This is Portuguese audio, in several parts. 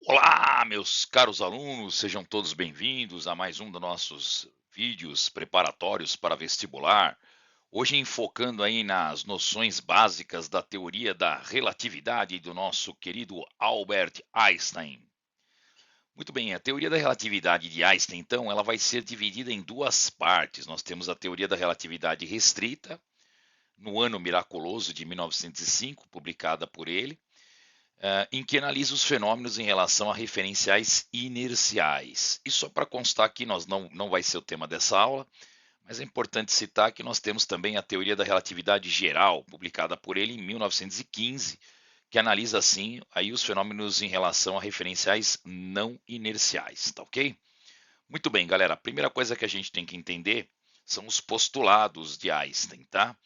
Olá, meus caros alunos, sejam todos bem-vindos a mais um dos nossos vídeos preparatórios para vestibular. Hoje enfocando aí nas noções básicas da teoria da relatividade do nosso querido Albert Einstein. Muito bem, a teoria da relatividade de Einstein, então, ela vai ser dividida em duas partes. Nós temos a teoria da relatividade restrita, no ano miraculoso de 1905, publicada por ele, em que analisa os fenômenos em relação a referenciais inerciais. E só para constar aqui, não vai ser o tema dessa aula, mas é importante citar que nós temos também a teoria da relatividade geral, publicada por ele em 1915, que analisa assim aí os fenômenos em relação a referenciais não inerciais, tá ok? Muito bem, galera. A primeira coisa que a gente tem que entender são os postulados de Einstein, tá?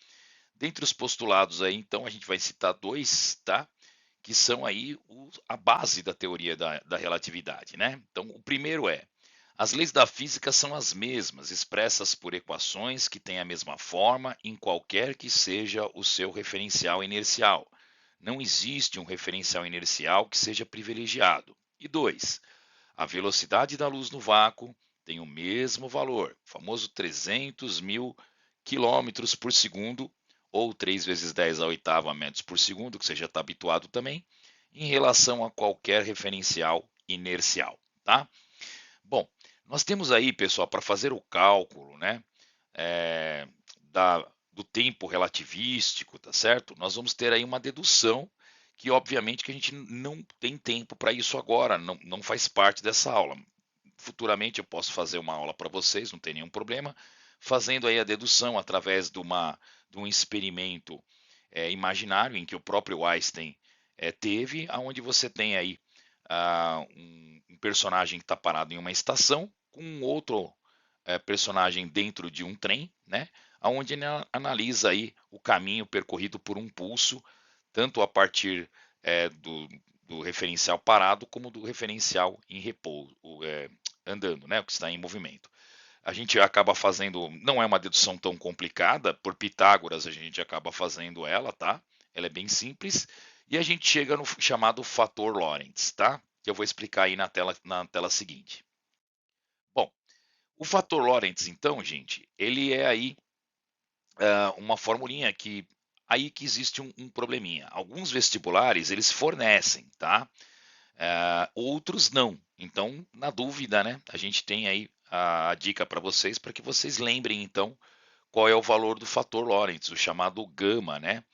Dentre os postulados aí, então, a gente vai citar dois, tá? Que são aí a base da teoria da relatividade, né? Então, o primeiro é: as leis da física são as mesmas, expressas por equações que têm a mesma forma em qualquer que seja o seu referencial inercial. Não existe um referencial inercial que seja privilegiado. E dois, a velocidade da luz no vácuo tem o mesmo valor, o famoso 300 mil quilômetros por segundo, ou 3 vezes 10 a oitava metros por segundo, que você já está habituado também, em relação a qualquer referencial inercial, tá? Bom, nós temos aí, pessoal, para fazer o cálculo, né, é, do tempo relativístico, tá certo? Nós vamos ter aí uma dedução que, obviamente, que a gente não tem tempo para isso agora, não faz parte dessa aula. Futuramente eu posso fazer uma aula para vocês, não tem nenhum problema, fazendo aí a dedução através de um experimento imaginário em que o próprio Einstein teve, aonde você tem aí um personagem que está parado em uma estação com um outro personagem dentro de um trem, né? Onde ele analisa aí o caminho percorrido por um pulso, tanto a partir do referencial parado como do referencial em repouso, andando, né? O que está em movimento. A gente acaba fazendo, não é uma dedução tão complicada, por Pitágoras a gente acaba fazendo ela, tá? Ela é bem simples e a gente chega no chamado fator Lorentz, tá? Que eu vou explicar aí na tela seguinte. Bom, o fator Lorentz, então, gente, ele é aí uma formulinha que existe um probleminha. Alguns vestibulares eles fornecem, tá? Outros não. Então, na dúvida, né? A gente tem aí a dica para vocês para que vocês lembrem então qual é o valor do fator Lorentz, o chamado gama, né?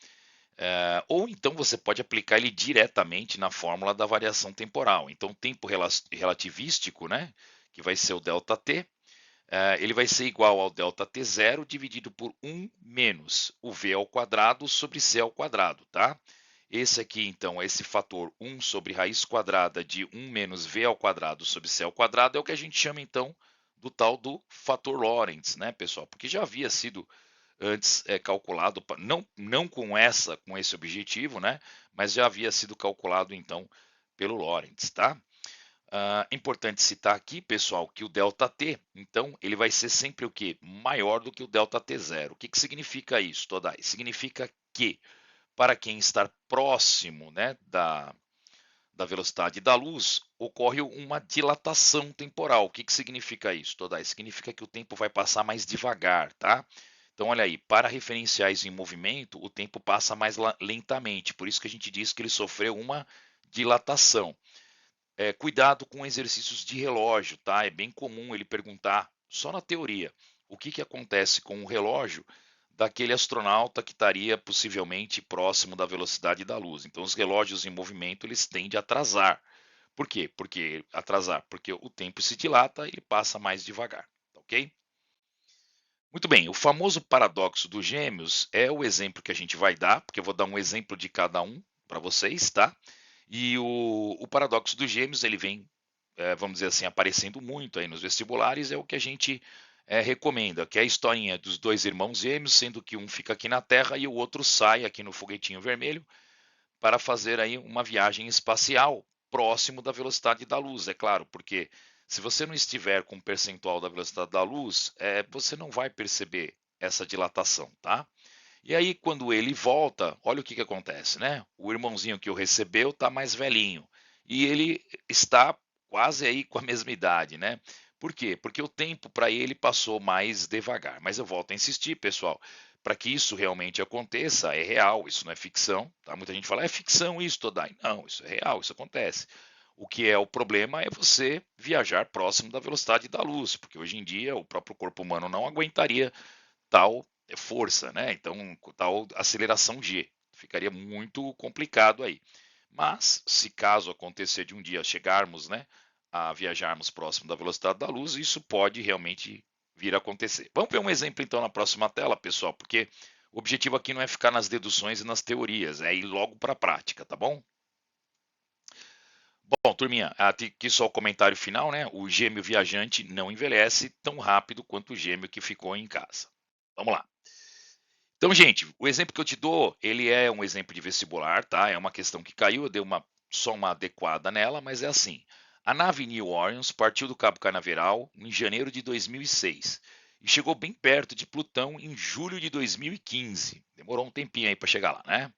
Ou então você pode aplicar ele diretamente na fórmula da variação temporal. Então, o tempo relativístico, né? Que vai ser o ΔT, ele vai ser igual ao ΔT0 dividido por 1 menos o V ao quadrado sobre C ao quadrado, tá? Esse aqui, então, esse fator 1 sobre raiz quadrada de 1 menos V ao quadrado sobre C ao quadrado é o que a gente chama, então, do tal do fator Lorentz, né, pessoal? Porque já havia sido antes calculado, não com esse objetivo, né? Mas já havia sido calculado, então, pelo Lorentz, tá? É importante citar aqui, pessoal, que o ΔT, então, ele vai ser sempre o quê? Maior do que o ΔT0. O que, que significa isso, Todai? Significa que, para quem está próximo, né, da velocidade da luz, ocorre uma dilatação temporal. O que, que significa isso, Todai? Significa que o tempo vai passar mais devagar, tá? Então, olha aí, para referenciais em movimento, o tempo passa mais lentamente. Por isso que a gente diz que ele sofreu uma dilatação. Cuidado com exercícios de relógio, tá? É bem comum ele perguntar, só na teoria, o que, que acontece com o relógio daquele astronauta que estaria possivelmente próximo da velocidade da luz. Então, os relógios em movimento eles tendem a atrasar. Por quê? Porque o tempo se dilata e ele passa mais devagar, tá ok? Muito bem, o famoso paradoxo dos gêmeos é o exemplo que a gente vai dar, porque eu vou dar um exemplo de cada um para vocês, tá? E o paradoxo dos gêmeos, ele vem, vamos dizer assim, aparecendo muito aí nos vestibulares, é o que a gente recomenda, que é a historinha dos dois irmãos gêmeos, sendo que um fica aqui na Terra e o outro sai aqui no foguetinho vermelho para fazer aí uma viagem espacial próximo da velocidade da luz, é claro, porque se você não estiver com um percentual da velocidade da luz, você não vai perceber essa dilatação, tá? E aí, quando ele volta, olha o que, que acontece, né? O irmãozinho que o recebeu está mais velhinho. e ele está quase aí com a mesma idade, né? Por quê? Porque o tempo para ele passou mais devagar. Mas eu volto a insistir, pessoal, para que isso realmente aconteça, é real, isso não é ficção, tá? Muita gente fala, é ficção isso, Todai. Não, isso é real, isso acontece. O que é o problema é você viajar próximo da velocidade da luz, porque hoje em dia o próprio corpo humano não aguentaria tal força, né? Então, tal aceleração G. Ficaria muito complicado aí. Mas, se caso acontecer de um dia chegarmos, né, a viajarmos próximo da velocidade da luz, isso pode realmente vir a acontecer. Vamos ver um exemplo então na próxima tela, pessoal, porque o objetivo aqui não é ficar nas deduções e nas teorias, é ir logo para a prática, tá bom? Bom, turminha, aqui só o comentário final, né? O gêmeo viajante não envelhece tão rápido quanto o gêmeo que ficou em casa. Vamos lá. Então, gente, o exemplo que eu te dou, ele é um exemplo de vestibular, tá? É uma questão que caiu, eu dei só uma adequada nela, mas é assim. A nave New Orleans partiu do Cabo Canaveral em janeiro de 2006 e chegou bem perto de Plutão em julho de 2015. Demorou um tempinho aí para chegar lá, né?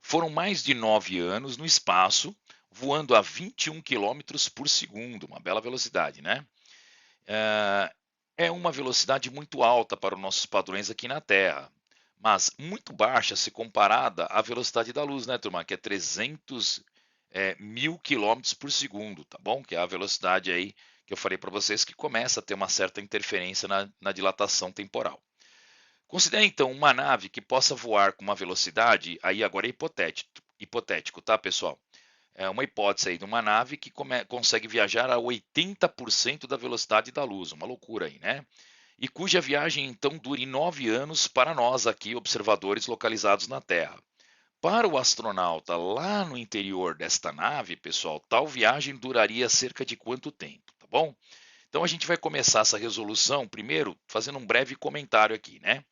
Foram mais de 9 anos no espaço, voando a 21 quilômetros por segundo, uma bela velocidade, né? É uma velocidade muito alta para os nossos padrões aqui na Terra, mas muito baixa se comparada à velocidade da luz, né, turma? Que é 300 mil quilômetros por segundo, tá bom? Que é a velocidade aí que eu falei para vocês que começa a ter uma certa interferência na dilatação temporal. Considere então uma nave que possa voar com uma velocidade, aí agora é hipotético, tá, pessoal? É uma hipótese aí de uma nave que consegue viajar a 80% da velocidade da luz, uma loucura aí, né? E cuja viagem então dure 9 anos para nós aqui, observadores localizados na Terra. Para o astronauta lá no interior desta nave, pessoal, tal viagem duraria cerca de quanto tempo, tá bom? Então a gente vai começar essa resolução primeiro fazendo um breve comentário aqui, né?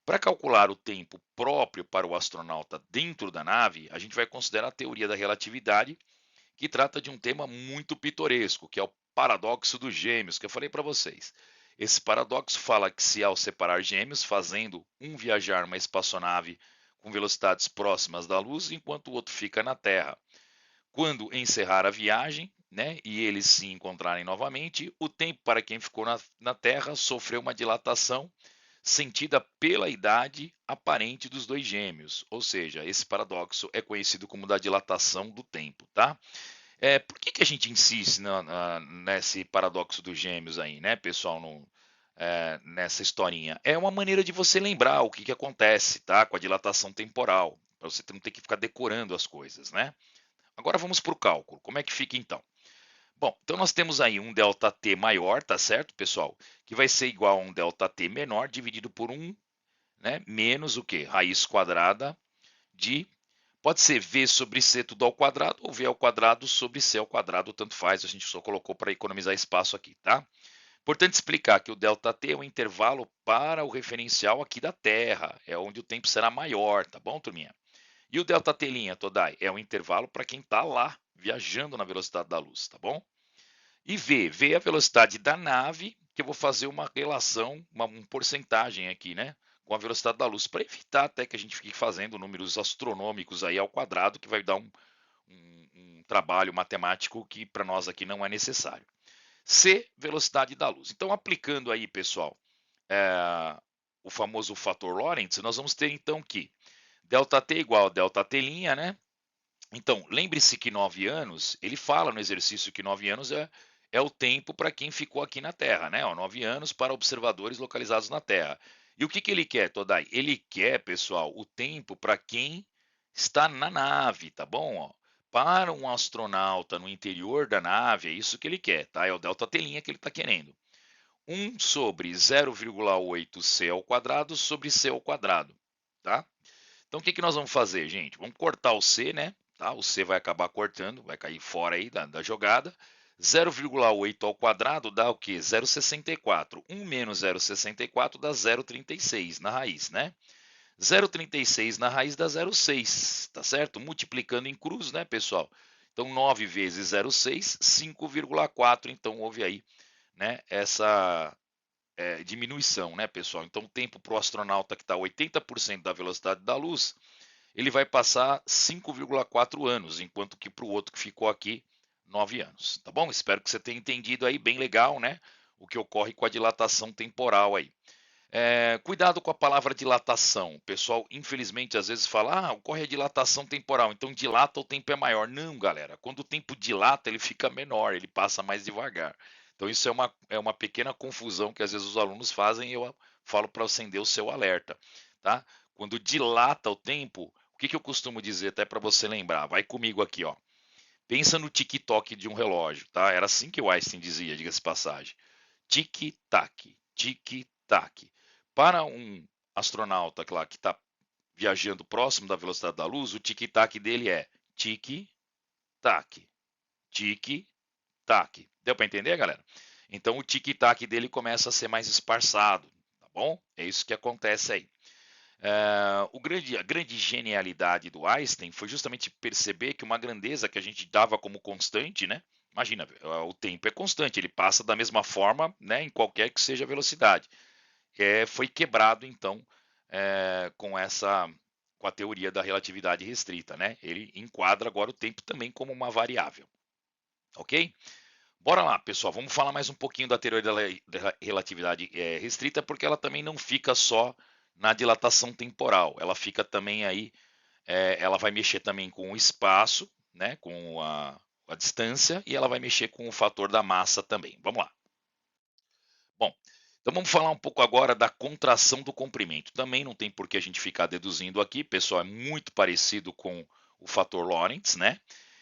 Para calcular o tempo próprio para o astronauta dentro da nave, a gente vai considerar a teoria da relatividade, que trata de um tema muito pitoresco, que é o paradoxo dos gêmeos, que eu falei para vocês. Esse paradoxo fala que se ao separar gêmeos, fazendo um viajar uma espaçonave com velocidades próximas da luz, enquanto o outro fica na Terra, quando encerrar a viagem, né, e eles se encontrarem novamente, o tempo para quem ficou na Terra sofreu uma dilatação sentida pela idade aparente dos dois gêmeos, ou seja, esse paradoxo é conhecido como da dilatação do tempo, tá? Por que a gente insiste nesse paradoxo dos gêmeos aí, né, pessoal, nessa historinha? É uma maneira de você lembrar o que acontece, tá, com a dilatação temporal, para você não ter que ficar decorando as coisas, né? Agora vamos para o cálculo. Como é que fica então? Bom, então nós temos aí um ΔT maior, tá certo, pessoal? Que vai ser igual a um ΔT menor dividido por 1, né, menos o quê? Raiz quadrada de, pode ser V sobre C tudo ao quadrado ou V ao quadrado sobre C ao quadrado, tanto faz, a gente só colocou para economizar espaço aqui, tá? Importante explicar que o ΔT é o intervalo para o referencial aqui da Terra, é onde o tempo será maior, tá bom, turminha? E o ΔT', Todai, é o intervalo para quem está lá, viajando na velocidade da luz, tá bom? E V é a velocidade da nave, que eu vou fazer uma relação, uma porcentagem aqui, né? Com a velocidade da luz, para evitar até que a gente fique fazendo números astronômicos aí ao quadrado, que vai dar um trabalho matemático que para nós aqui não é necessário. C, velocidade da luz. Então, aplicando aí, pessoal, o famoso fator Lorentz, nós vamos ter então que ΔT igual a ΔT', né? Então, lembre-se que 9 anos, ele fala no exercício que 9 anos é o tempo para quem ficou aqui na Terra, né? 9 anos para observadores localizados na Terra. E o que ele quer, Todai? Ele quer, pessoal, o tempo para quem está na nave, tá bom? Ó, para um astronauta no interior da nave, é isso que ele quer, tá? É o ΔT' que ele está querendo. 1 sobre 0,8 C ao quadrado sobre C ao quadrado, tá? Então, o que nós vamos fazer, gente? Vamos cortar o C, né? Tá? O C vai acabar cortando, vai cair fora aí da jogada. 0,8 ao quadrado dá o quê? 0,64. 1 menos 0,64 dá 0,36 na raiz, né? 0,36 na raiz dá 0,6, tá certo? Multiplicando em cruz, né, pessoal? Então, 9 vezes 0,6, 5,4. Então, houve aí, né, essa diminuição, né, pessoal? Então, o tempo para o astronauta que está a 80% da velocidade da luz, ele vai passar 5,4 anos, enquanto que para o outro que ficou aqui 9 anos, tá bom? Espero que você tenha entendido aí, bem legal, né? O que ocorre com a dilatação temporal aí. Cuidado com a palavra dilatação. O pessoal, infelizmente, às vezes fala, ocorre a dilatação temporal, então dilata, o tempo é maior. Não, galera, quando o tempo dilata, ele fica menor, ele passa mais devagar. Então, isso é uma pequena confusão que às vezes os alunos fazem e eu falo para acender o seu alerta, tá? Quando dilata o tempo, o que eu costumo dizer, até para você lembrar? Vai comigo aqui, ó. Pensa no tic-toc de um relógio, tá? Era assim que o Einstein dizia, diga-se de passagem. Tic-tac, tic-tac. Para um astronauta lá, que está viajando próximo da velocidade da luz, o tic-tac dele é tic-tac, tic-tac. Deu para entender, galera? Então o tic-tac dele começa a ser mais esparçado, tá bom? É isso que acontece aí. A grande genialidade do Einstein foi justamente perceber que uma grandeza que a gente dava como constante, né? Imagina, o tempo é constante, ele passa da mesma forma, né, em qualquer que seja a velocidade. Foi quebrado, então, com a teoria da relatividade restrita, né? Ele enquadra agora o tempo também como uma variável, ok? Bora lá, pessoal, vamos falar mais um pouquinho da teoria da relatividade restrita, porque ela também não fica só na dilatação temporal, ela fica também aí, ela vai mexer também com o espaço, né, com a distância, e ela vai mexer com o fator da massa também. Vamos lá. Bom, então vamos falar um pouco agora da contração do comprimento. Também não tem por que a gente ficar deduzindo aqui, pessoal, é muito parecido com o fator Lorentz, né?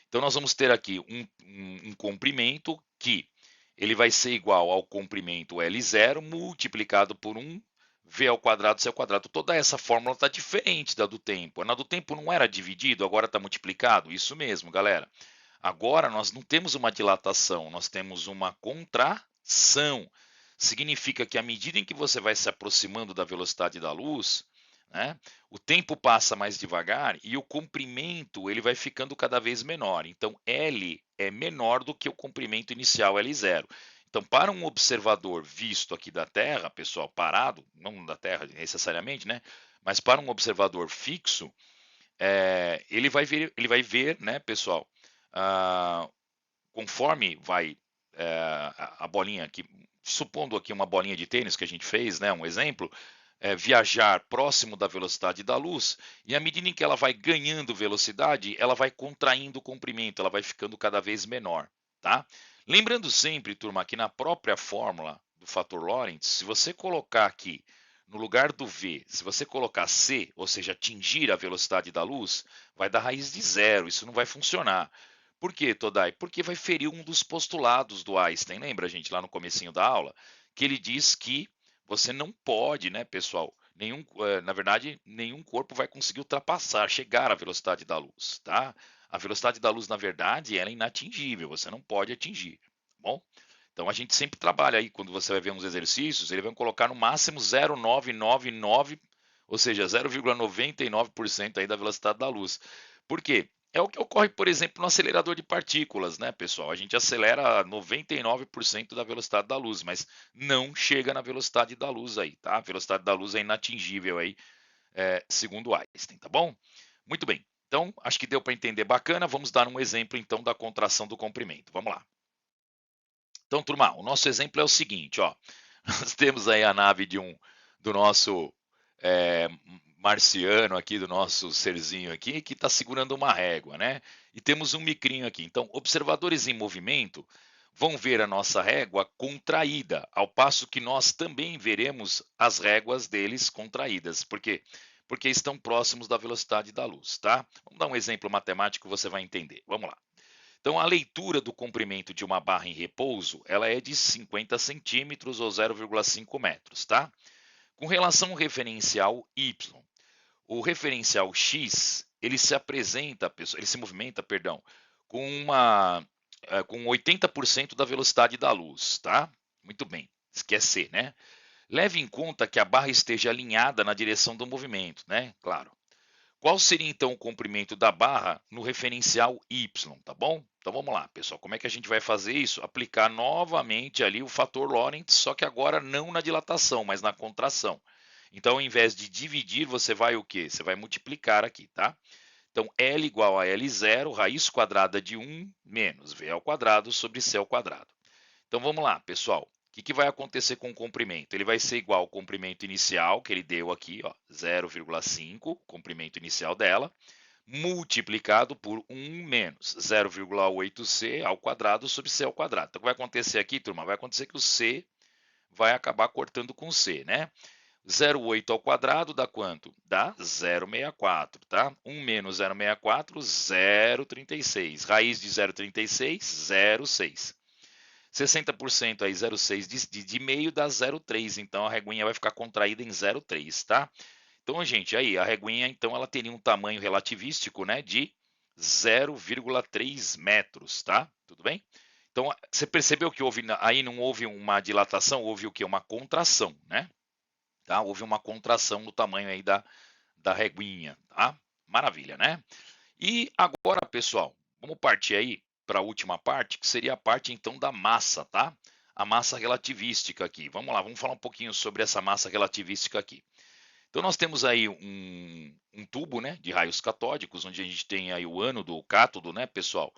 Então nós vamos ter aqui um comprimento que ele vai ser igual ao comprimento L0 multiplicado por 1 V ao quadrado C ao quadrado. Toda essa fórmula está diferente da do tempo. Na do tempo não era dividido, agora está multiplicado? Isso mesmo, galera. Agora nós não temos uma dilatação, nós temos uma contração. Significa que à medida em que você vai se aproximando da velocidade da luz, né, o tempo passa mais devagar e o comprimento ele vai ficando cada vez menor. Então, L é menor do que o comprimento inicial L0. Então, para um observador visto aqui da Terra, pessoal, parado, não da Terra necessariamente, né? Mas para um observador fixo, ele vai ver, né, pessoal, ah, conforme vai a bolinha aqui, supondo aqui uma bolinha de tênis que a gente fez, né, um exemplo, viajar próximo da velocidade da luz, e à medida em que ela vai ganhando velocidade, ela vai contraindo o comprimento, ela vai ficando cada vez menor, tá? Lembrando sempre, turma, que na própria fórmula do fator Lorentz, se você colocar aqui no lugar do V, se você colocar C, ou seja, atingir a velocidade da luz, vai dar raiz de zero, isso não vai funcionar. Por quê, Todai? Porque vai ferir um dos postulados do Einstein. Lembra, gente, lá no comecinho da aula, que ele diz que você não pode, né, pessoal? Na verdade, nenhum corpo vai conseguir ultrapassar, chegar à velocidade da luz, tá? A velocidade da luz, na verdade, ela é inatingível, você não pode atingir, tá bom? Então a gente sempre trabalha aí, quando você vai ver uns exercícios, ele vai colocar no máximo 0,999, ou seja, 0,99% aí da velocidade da luz. Por quê? É o que ocorre, por exemplo, no acelerador de partículas, né, pessoal? A gente acelera 99% da velocidade da luz, mas não chega na velocidade da luz aí, tá? A velocidade da luz é inatingível aí, segundo Einstein, tá bom? Muito bem. Então, acho que deu para entender bacana. Vamos dar um exemplo, então, da contração do comprimento. Vamos lá. Então, turma, o nosso exemplo é o seguinte, ó. Nós temos aí a nave do nosso marciano aqui, do nosso serzinho aqui, que está segurando uma régua, né? E temos um micrinho aqui. Então, observadores em movimento vão ver a nossa régua contraída, ao passo que nós também veremos as réguas deles contraídas. Por quê? Porque estão próximos da velocidade da luz, tá? Vamos dar um exemplo matemático que você vai entender. Vamos lá. Então, a leitura do comprimento de uma barra em repouso, ela é de 50 centímetros ou 0,5 metros, tá? Com relação ao referencial y, o referencial x, ele se movimenta, perdão, com 80% da velocidade da luz, tá? Muito bem, esquecer, né? Leve em conta que a barra esteja alinhada na direção do movimento, né? Claro. Qual seria então o comprimento da barra no referencial y, tá bom? Então vamos lá, pessoal. Como é que a gente vai fazer isso? Aplicar novamente ali o fator Lorentz, só que agora não na dilatação, mas na contração. Então, ao invés de dividir, você vai o quê? Você vai multiplicar aqui, tá? Então, L igual a L0, raiz quadrada de 1 menos V ao quadrado sobre C ao quadrado. Então, vamos lá, pessoal. O que vai acontecer com o comprimento? Ele vai ser igual ao comprimento inicial, que ele deu aqui, 0,5, comprimento inicial dela, multiplicado por 1 menos 0,8C ao quadrado sobre C ao quadrado. Então, o que vai acontecer aqui, turma? Vai acontecer que o C vai acabar cortando com C, né? 0,8 ao quadrado dá quanto? Dá 0,64, tá? 1 menos 0,64, 0,36. Raiz de 0,36, 0,6. 60% aí, 0,6 de meio dá 0,3. Então, a reguinha vai ficar contraída em 0,3, tá? Então, gente, aí, a reguinha, então, ela teria um tamanho relativístico, né, de 0,3 metros, tá? Tudo bem? Então, você percebeu que aí não houve uma dilatação, houve o quê? Uma contração, né? Tá? Houve uma contração no tamanho aí da reguinha, tá? Maravilha, né? E agora, pessoal, vamos partir aí para a última parte, que seria a parte então da massa, tá? A massa relativística aqui. Vamos lá, vamos falar um pouquinho sobre essa massa relativística aqui. Então nós temos aí um tubo, né, de raios catódicos, onde a gente tem aí o ânodo, o cátodo, né, pessoal,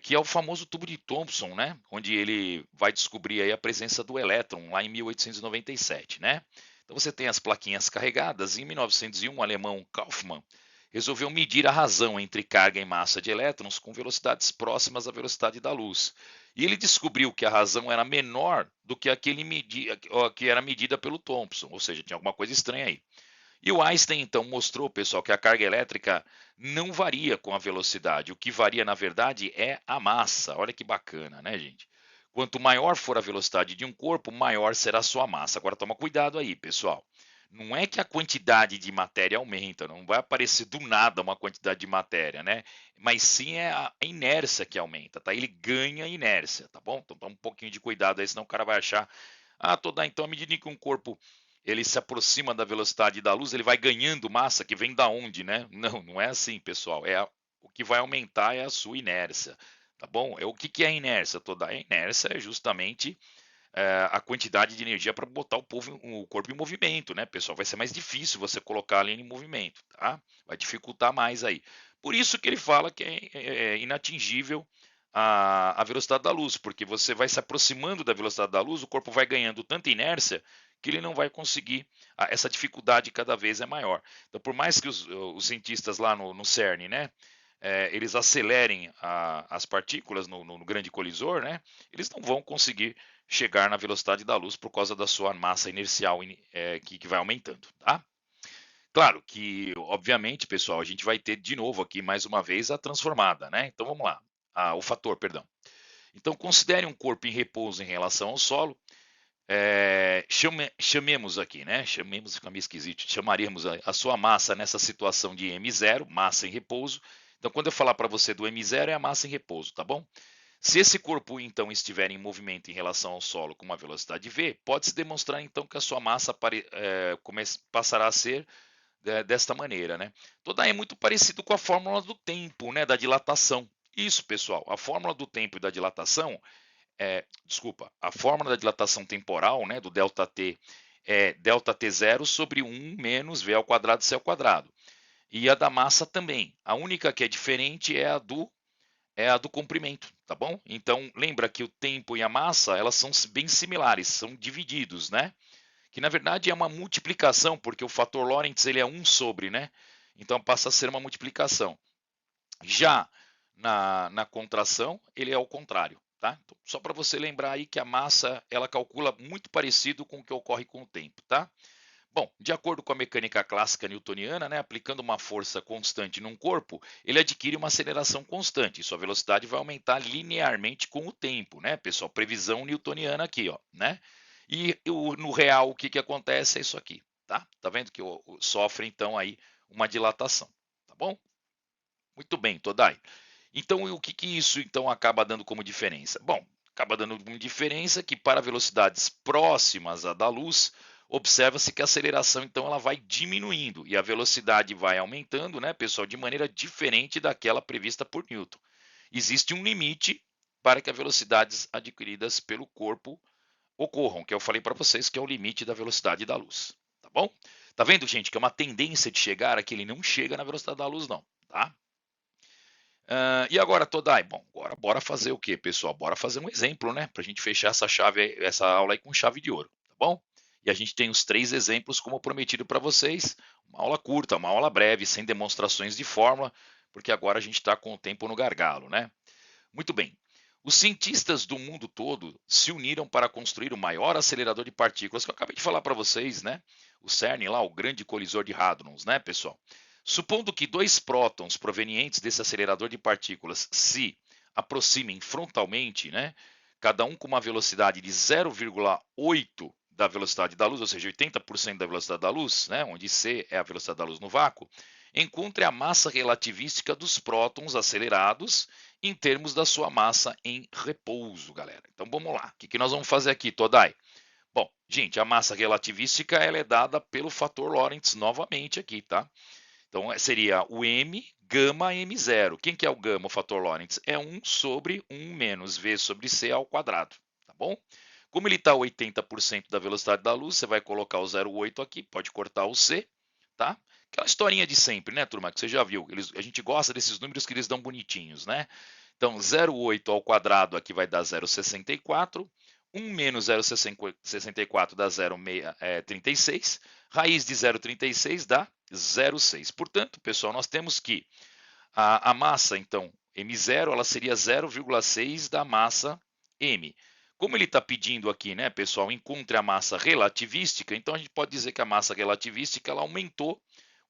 que é o famoso tubo de Thomson, né, onde ele vai descobrir aí a presença do elétron lá em 1897, né. Então você tem as plaquinhas carregadas. Em 1901, o alemão Kaufmann resolveu medir a razão entre carga e massa de elétrons com velocidades próximas à velocidade da luz. E ele descobriu que a razão era menor do que que era medida pelo Thomson, ou seja, tinha alguma coisa estranha aí. E o Einstein então mostrou, pessoal, que a carga elétrica não varia com a velocidade. O que varia, na verdade, é a massa. Olha que bacana, né, gente? Quanto maior for a velocidade de um corpo, maior será a sua massa. Agora toma cuidado aí, pessoal. Não é que a quantidade de matéria aumenta, não vai aparecer do nada uma quantidade de matéria, né? Mas sim é a inércia que aumenta, tá? Ele ganha inércia, tá bom? Então toma um pouquinho de cuidado aí, senão o cara vai achar, então à medida que um corpo ele se aproxima da velocidade da luz, ele vai ganhando massa que vem da onde, né? Não, não é assim, pessoal. O que vai aumentar é a sua inércia, tá bom? O que é a inércia toda? A inércia é justamente a quantidade de energia para botar o corpo em movimento, né, pessoal? Vai ser mais difícil você colocar ali em movimento, tá? Vai dificultar mais aí. Por isso que ele fala que é inatingível a velocidade da luz, porque você vai se aproximando da velocidade da luz, o corpo vai ganhando tanta inércia que ele não vai conseguir, essa dificuldade cada vez é maior. Então, por mais que os cientistas lá no CERN, né, eles acelerem as partículas no grande colisor, né, eles não vão conseguir chegar na velocidade da luz por causa da sua massa inercial que vai aumentando, tá? Claro que, obviamente, pessoal, a gente vai ter de novo aqui mais uma vez a transformada, né? Então vamos lá, o fator, perdão. Então considere um corpo em repouso em relação ao solo. Chamemos aqui, né? Chamemos, fica meio esquisito. Chamaríamos a sua massa nessa situação de M0, massa em repouso. Então, quando eu falar para você do M0, é a massa em repouso, tá bom? Se esse corpo, então, estiver em movimento em relação ao solo com uma velocidade v, pode-se demonstrar, então, que a sua massa passará a ser desta maneira, né? Toda é muito parecido com a fórmula do tempo, né? Da dilatação. Isso, pessoal, a fórmula do tempo e da dilatação a fórmula da dilatação temporal, né, do ΔT, é ΔT0 sobre 1 menos V ao quadrado C ao quadrado. E a da massa também. A única que é diferente é a do comprimento, tá bom? Então, lembra que o tempo e a massa, elas são bem similares, são divididos, né? Que na verdade é uma multiplicação, porque o fator Lorentz ele é 1 sobre, né? Então passa a ser uma multiplicação. Já na contração, ele é o contrário, tá? Então, só para você lembrar aí que a massa, ela calcula muito parecido com o que ocorre com o tempo, tá? Bom, de acordo com a mecânica clássica newtoniana, né, aplicando uma força constante num corpo, ele adquire uma aceleração constante, e sua velocidade vai aumentar linearmente com o tempo, né, pessoal? Previsão newtoniana aqui, ó, né? E no real, o que acontece é isso aqui, tá? Tá vendo que sofre, então, aí uma dilatação, tá bom? Muito bem, Todai. Então, o que isso então acaba dando como diferença? Bom, acaba dando como diferença que para velocidades próximas à da luz, observa-se que a aceleração então ela vai diminuindo e a velocidade vai aumentando, né, pessoal, de maneira diferente daquela prevista por Newton. Existe um limite para que as velocidades adquiridas pelo corpo ocorram, que eu falei para vocês que é o limite da velocidade da luz, tá bom? Tá vendo, gente, que é uma tendência de chegar a que ele não chega na velocidade da luz, não. tá? E agora, Todai, bom, agora bora fazer o quê, pessoal? Bora fazer um exemplo, né? Para a gente fechar essa aula aí com chave de ouro, tá bom? E a gente tem os 3 exemplos, como prometido para vocês. Uma aula curta, uma aula breve, sem demonstrações de fórmula, porque agora a gente está com o tempo no gargalo, né? Muito bem. Os cientistas do mundo todo se uniram para construir o maior acelerador de partículas que eu acabei de falar para vocês, né? O CERN lá, o grande colisor de hadrons, né, pessoal? Supondo que 2 prótons provenientes desse acelerador de partículas se aproximem frontalmente, né? Cada um com uma velocidade de 0,8 da velocidade da luz, ou seja, 80% da velocidade da luz, né? Onde c é a velocidade da luz no vácuo. Encontre a massa relativística dos prótons acelerados em termos da sua massa em repouso, galera. Então vamos lá. O que nós vamos fazer aqui, Todai? Bom, gente, a massa relativística ela é dada pelo fator Lorentz novamente aqui, tá? Então seria o m gama m0. Quem que é o gama, o fator Lorentz? É 1 sobre 1 menos v sobre c ao quadrado, tá bom? Como ele está a 80% da velocidade da luz, você vai colocar o 0,8 aqui, pode cortar o c, tá? Aquela historinha de sempre, né, turma, que você já viu. A gente gosta desses números que eles dão bonitinhos, né? Então, 0,8 ao quadrado aqui vai dar 0,64. 1 menos 0,64 dá 0,36. Raiz de 0,36 dá 0,6. Portanto, pessoal, nós temos que a massa, então, M0, ela seria 0,6 da massa M. Como ele está pedindo aqui, né, pessoal, encontre a massa relativística, então a gente pode dizer que a massa relativística ela aumentou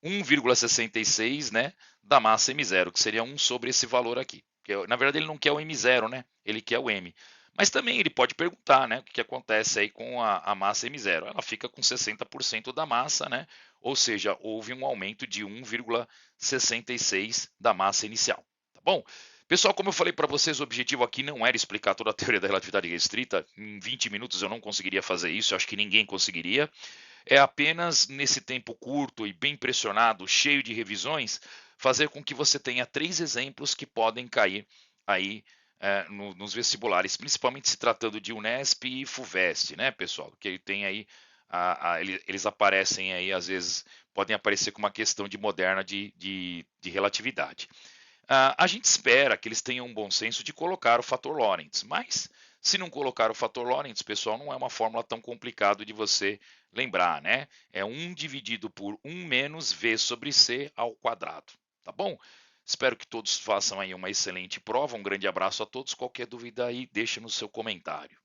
1,66, né, da massa M0, que seria 1 sobre esse valor aqui. Porque, na verdade, ele não quer o M0, né? Ele quer o M. Mas também ele pode perguntar, né, o que acontece aí com a massa M0. Ela fica com 60% da massa, né? Ou seja, houve um aumento de 1,66 da massa inicial, tá bom? Pessoal, como eu falei para vocês, o objetivo aqui não era explicar toda a teoria da relatividade restrita. Em 20 minutos eu não conseguiria fazer isso, eu acho que ninguém conseguiria. É apenas nesse tempo curto e bem pressionado, cheio de revisões, fazer com que você tenha 3 exemplos que podem cair aí nos vestibulares, principalmente se tratando de Unesp e FUVEST, né, pessoal? Que tem aí, eles aparecem aí, às vezes, podem aparecer com uma questão de moderna de relatividade. A gente espera que eles tenham um bom senso de colocar o fator Lorentz, mas se não colocar o fator Lorentz, pessoal, não é uma fórmula tão complicada de você lembrar, né? É 1 dividido por 1 menos v sobre c ao quadrado, tá bom? Espero que todos façam aí uma excelente prova. Um grande abraço a todos. Qualquer dúvida aí, deixa no seu comentário.